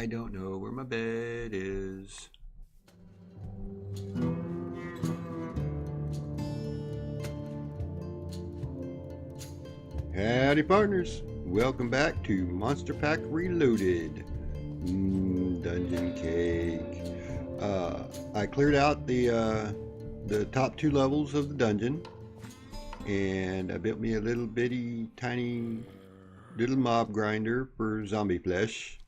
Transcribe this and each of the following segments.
I don't know where my bed is. Howdy partners, welcome back to MonsterPack Reloaded. Dungeon cake. I cleared out the top 2 levels of the dungeon, and I built me a little bitty tiny little mob grinder for zombie flesh.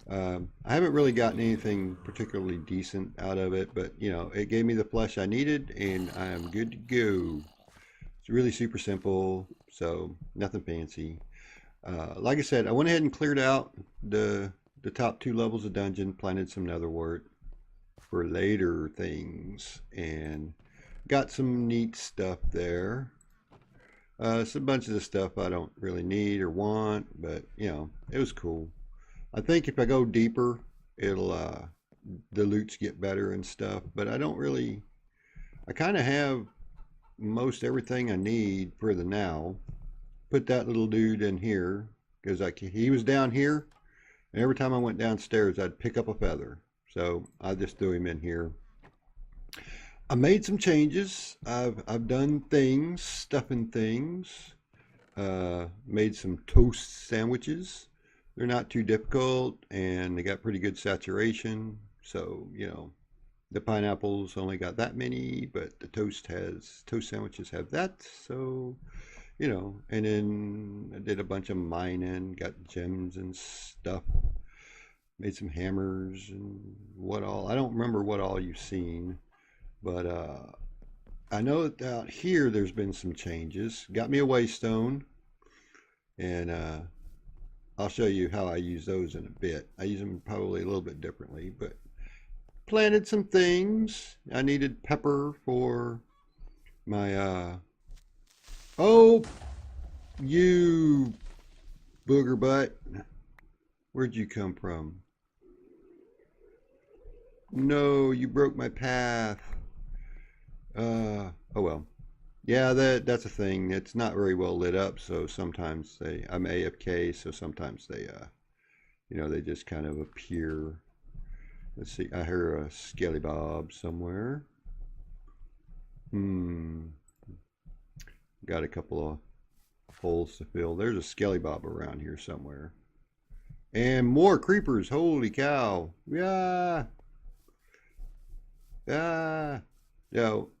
I haven't really gotten anything particularly decent out of it, but you know, it gave me the flesh I needed and I'm good to go. It's really super simple, so nothing fancy. Like I said, I went ahead and cleared out the top 2 levels of dungeon, planted some netherwort for later things, and got some neat stuff there. Some bunches of stuff I don't really need or want, but you know, it was cool. I think if I go deeper, it'll the loots get better and stuff, but I kind of have most everything I need for the now. Put that little dude in here because he was down here, and every time I went downstairs I'd pick up a feather, so I just threw him in here. I made some changes. I've done things, stuffing things. Made some toast sandwiches. They're not too difficult, and they got pretty good saturation. So, you know, the pineapples only got that many, but the toast sandwiches have that. So, you know, and then I did a bunch of mining, got gems and stuff. Made some hammers and what all. I don't remember what all you've seen, but I know that out here there's been some changes. Got me a waystone, and I'll show you how I use those in a bit. I use them probably a little bit differently, but planted some things. I needed pepper for my oh, you booger butt. Where'd you come from? No, you broke my path. Oh well. Yeah, that's a thing. It's not very well lit up, so sometimes I'm AFK, so sometimes you know, they just kind of appear. Let's see, I hear a skelly bob somewhere. Got a couple of holes to fill. There's a skelly bob around here somewhere. And more creepers, holy cow. Yeah. Yeah. Yo,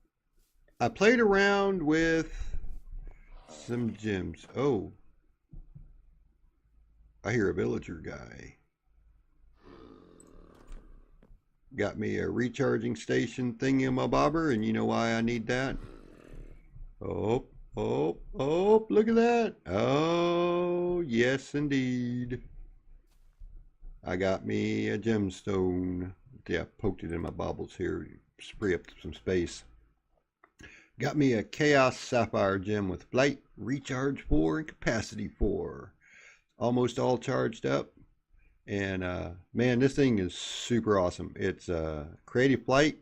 I played around with some gems. Oh, I hear a villager guy. Got me a recharging station thingy-ma-bobber, and you know why I need that? Oh, look at that. Oh, yes, indeed. I got me a gemstone. Yeah, poked it in my baubles here. Spray up some space. Got me a Chaos Sapphire gem with Flight, Recharge 4, and Capacity 4. Almost all charged up. And man, this thing is super awesome. It's Creative Flight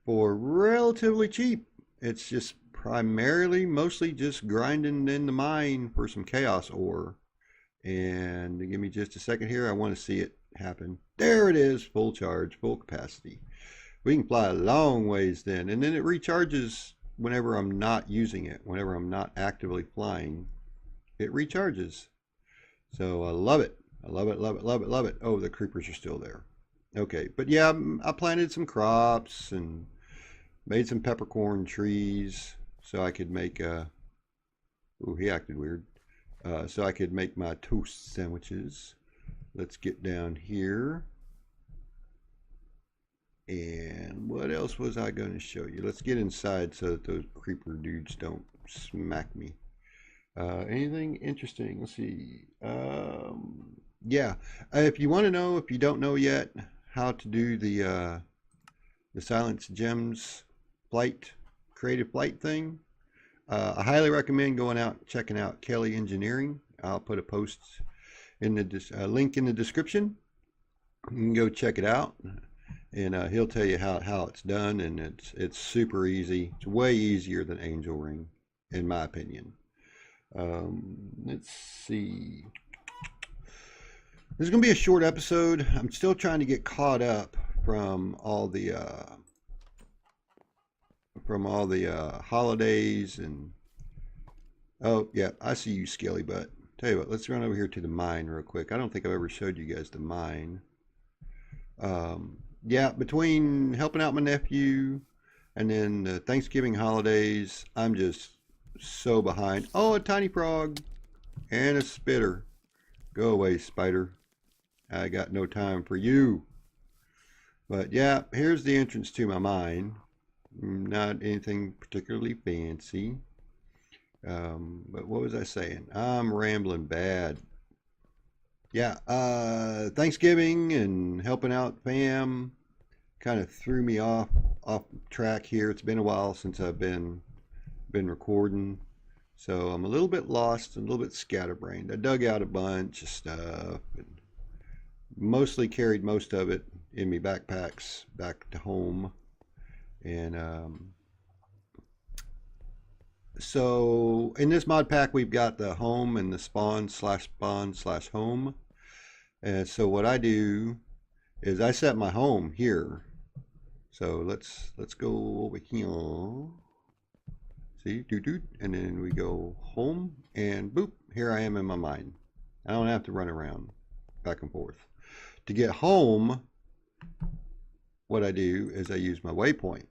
for relatively cheap. It's just mostly just grinding in the mine for some Chaos ore. And give me just a second here. I want to see it happen. There it is, full charge, full capacity. We can fly a long ways then. And then it recharges whenever I'm not using it. Whenever I'm not actively flying, it recharges. So I love it. I love it, love it, love it, love it. Oh, the creepers are still there. Okay, but yeah, I planted some crops and made some peppercorn trees so I could make ooh, he acted weird. So I could make my toast sandwiches. Let's get down here. And what else was I going to show you? Let's get inside so that those creeper dudes don't smack me. Anything interesting? Let's see. Yeah, if you want to know, if you don't know yet, how to do the Silence Gems flight, creative flight thing, I highly recommend going out and checking out KelleyEngineering. I'll put a post in the link in the description. You can go check it out, and he'll tell you how it's done, and it's super easy. It's way easier than Angel Ring, in my opinion. Let's see. This is going to be a short episode. I'm still trying to get caught up from all the holidays and oh yeah, I see you, Skelly Butt. Tell you what, let's run over here to the mine real quick. I don't think I've ever showed you guys the mine. Yeah, between helping out my nephew and then the Thanksgiving holidays, I'm just so behind. Oh, a tiny frog and a spitter. Go away, spider. I got no time for you. But yeah, here's the entrance to my mine. Not anything particularly fancy. But what was I saying? I'm rambling bad. Yeah, Thanksgiving and helping out fam kind of threw me off track here. It's been a while since I've been recording, so I'm a little bit lost, a little bit scatterbrained. I dug out a bunch of stuff and mostly carried most of it in my backpacks back to home. And so in this mod pack, we've got the home and the spawn/home. And so what I do is I set my home here. So let's go over here. See, and then we go home and boop, here I am in my mine. I don't have to run around back and forth. To get home, what I do is I use my waypoint.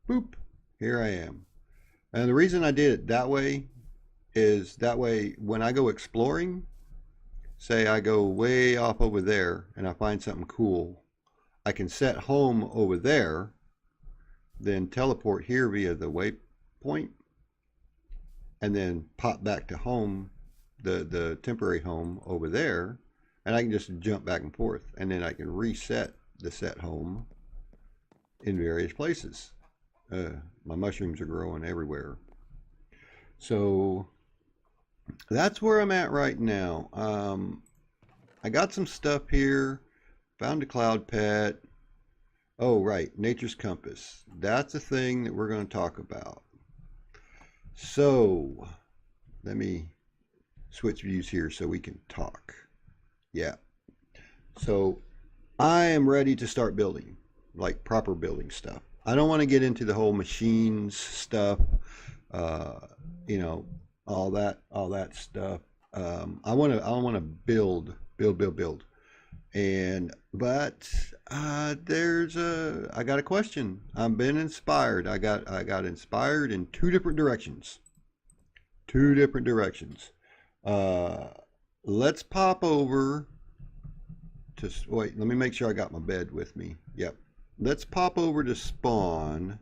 Boop, here I am. And the reason I did it that way is that way when I go exploring, say I go way off over there and I find something cool, I can set home over there, then teleport here via the waypoint, and then pop back to home, the temporary home over there, and I can just jump back and forth, and then I can reset the set home in various places. My mushrooms are growing everywhere. So that's where I'm at right now. I got some stuff here. Found a cloud pet. Oh, right. Nature's compass. That's a thing that we're going to talk about. So let me switch views here so we can talk. Yeah. So I am ready to start building, like proper building stuff. I don't want to get into the whole machines stuff, you know, all that stuff. I want to build. And but I got a question. I've been inspired. I got inspired in two different directions. Let's pop over to wait. Let me make sure I got my bed with me. Yep. Let's pop over to spawn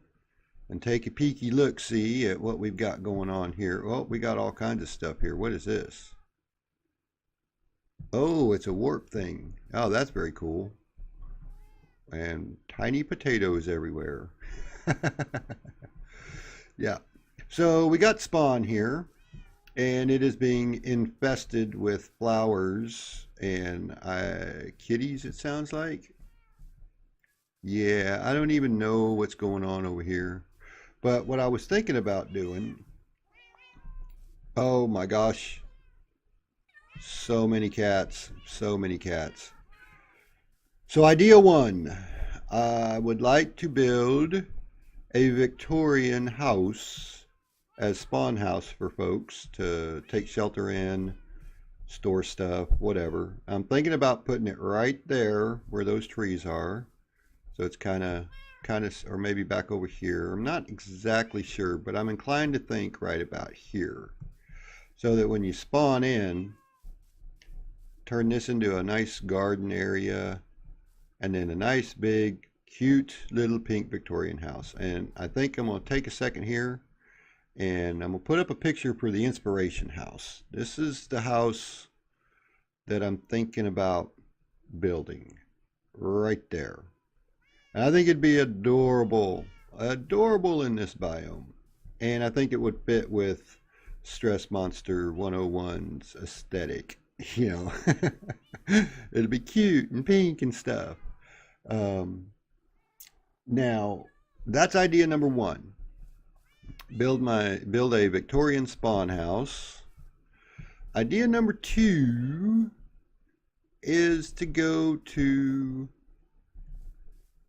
and take a peeky look-see at what we've got going on here. Oh, we got all kinds of stuff here. What is this? Oh, it's a warp thing. Oh, that's very cool. And tiny potatoes everywhere. Yeah. So we got spawn here, and it is being infested with flowers and kitties, it sounds like. Yeah, I don't even know what's going on over here. But what I was thinking about doing, oh my gosh, so many cats. So idea one, I would like to build a Victorian house as spawn house for folks to take shelter in, store stuff, whatever. I'm thinking about putting it right there where those trees are. So it's kind of, or maybe back over here. I'm not exactly sure, but I'm inclined to think right about here. So that when you spawn in, turn this into a nice garden area, and then a nice big cute little pink Victorian house. And I think I'm going to take a second here and I'm going to put up a picture for the inspiration house. This is the house that I'm thinking about building right there. And I think it'd be adorable in this biome. And I think it would fit with Stress Monster 101's aesthetic. You know, it'll be cute and pink and stuff. Now, that's idea number one. Build a Victorian spawn house. idea number 2 is to go to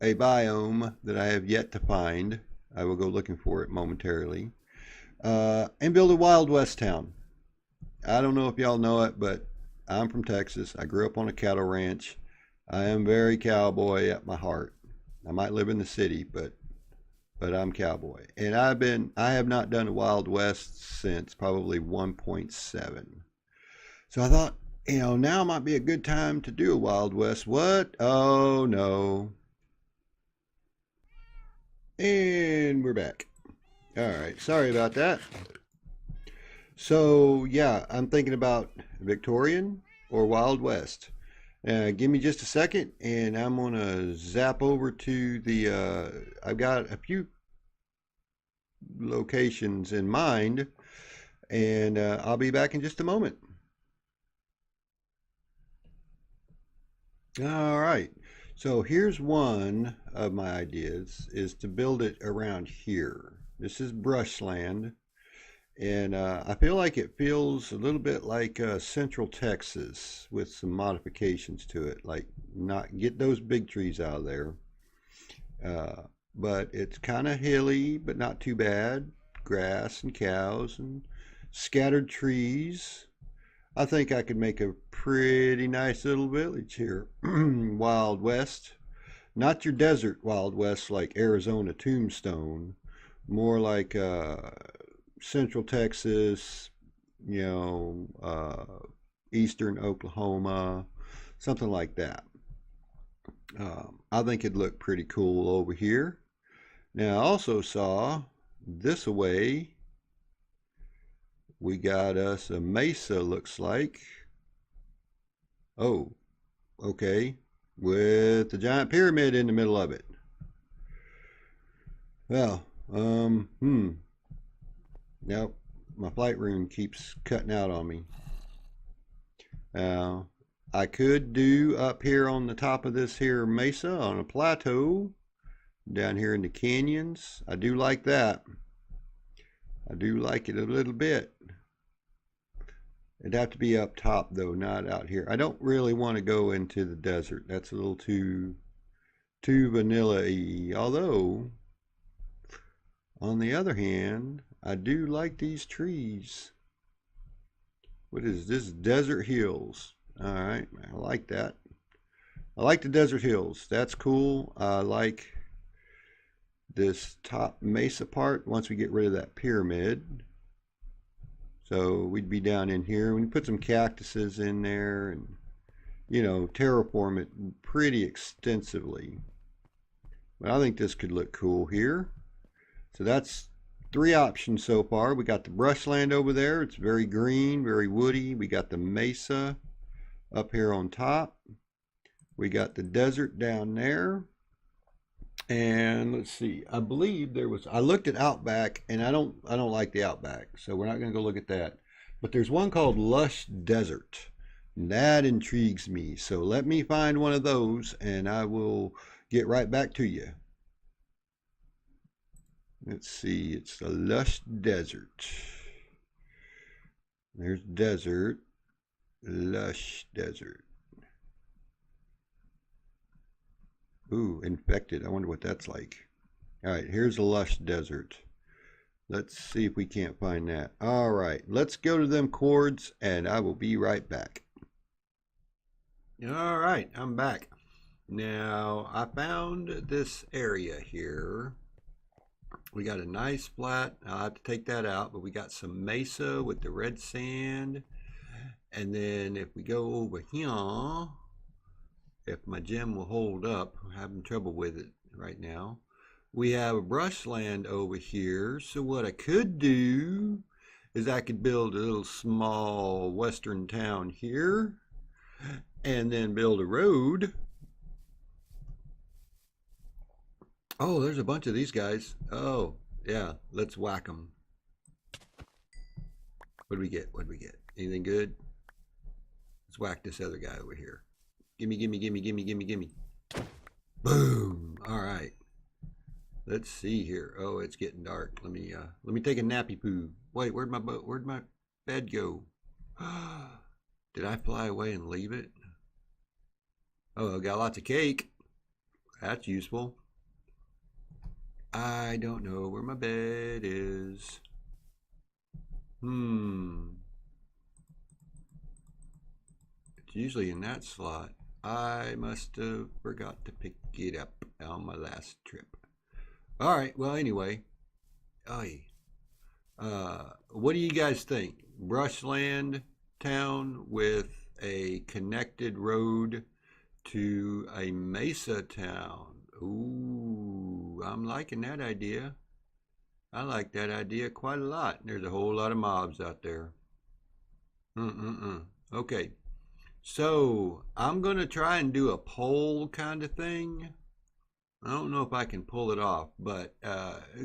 a biome that I have yet to find. I will go looking for it momentarily. And build a Wild West town. I don't know if y'all know it, but I'm from Texas. I grew up on a cattle ranch. I am very cowboy at my heart. I might live in the city, but I'm cowboy. And I have not done a Wild West since probably 1.7. So I thought, now might be a good time to do a Wild West. What? Oh no. And we're back. All right, sorry about that. So yeah, I'm thinking about Victorian or Wild West. Give me just a second, and I'm gonna zap over to the. I've got a few locations in mind, and I'll be back in just a moment. All right. So here's one of my ideas: is to build it around here. This is brushland. And I feel like it feels a little bit like Central Texas with some modifications to it, like not get those big trees out of there. But it's kind of hilly, but not too bad. Grass and cows and scattered trees. I think I could make a pretty nice little village here. Wild West. Not your desert Wild West like Arizona Tombstone. More like Central Texas, Eastern Oklahoma, something like that. I think it'd look pretty cool over here. Now, I also saw this away, we got us a mesa, looks like. Oh, okay, with the giant pyramid in the middle of it. Well, nope, my flight room keeps cutting out on me. I could do up here on the top of this here mesa on a plateau down here in the canyons. I do like that. I do like it a little bit. It'd have to be up top though, not out here. I don't really want to go into the desert. That's a little too vanilla-y. Although, on the other hand, I do like these trees. What is this? Desert Hills. All right, I like that. I like the Desert Hills. That's cool. I like this top mesa part once we get rid of that pyramid. So we'd be down in here. We can put some cactuses in there and, terraform it pretty extensively. But I think this could look cool here. So that's 3 options so far. We got the brushland over there. It's very green, very woody. We got the mesa up here on top. We got the desert down there. And let's see, I believe I looked at Outback, and I don't like the Outback, so we're not going to go look at that. But there's one called Lush Desert. And that intrigues me. So let me find one of those, and I will get right back to you. Let's see, it's the Lush Desert. There's desert, Lush Desert. Ooh, infected. I wonder what that's like. All right, here's a Lush Desert. Let's see if we can't find that. All right, let's go to them chords, and I will be right back. All right, I'm back. Now, I found this area here. We got a nice flat. I'll have to take that out, but we got some mesa with the red sand. And then if we go over here, if my gem will hold up, I'm having trouble with it right now. We have a brushland over here. So what I could do is I could build a little small western town here and then build a road. Oh, there's a bunch of these guys. Oh, yeah, let's whack them. What do we get? What do we get? Anything good? Let's whack this other guy over here. Gimme, gimme, gimme, gimme, gimme, gimme. Boom. All right. Let's see here. Oh, it's getting dark. Let me take a nappy poo. Wait, where'd my bed go? Did I fly away and leave it? Oh, I got lots of cake. That's useful. I don't know where my bed is. It's usually in that slot. I must have forgot to pick it up on my last trip. All right, well, anyway. What do you guys think? Brushland town with a connected road to a mesa town. Ooh, I'm liking that idea. I like that idea quite a lot. There's a whole lot of mobs out there. Okay, so I'm going to try and do a poll kind of thing. I don't know if I can pull it off, but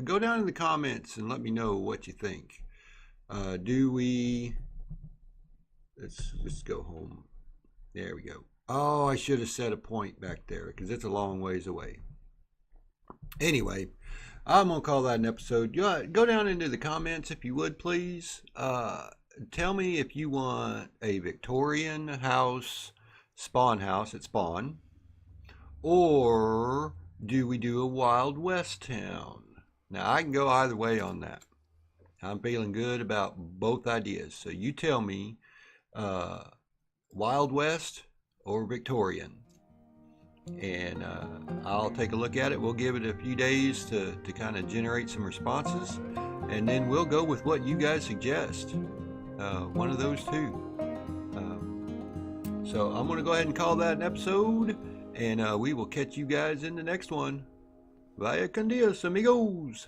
go down in the comments and let me know what you think. Let's go home. There we go. Oh, I should have set a point back there because it's a long ways away. Anyway, I'm going to call that an episode. Go down into the comments if you would, please. Tell me if you want a Victorian house, spawn house at spawn, or do we do a Wild West town? Now, I can go either way on that. I'm feeling good about both ideas. So you tell me, Wild West or Victorian, and I'll take a look at it. We'll give it a few days to kind of generate some responses, and then we'll go with what you guys suggest. One of those two. So I'm going to go ahead and call that an episode, and we will catch you guys in the next one. Vaya con Dios, amigos.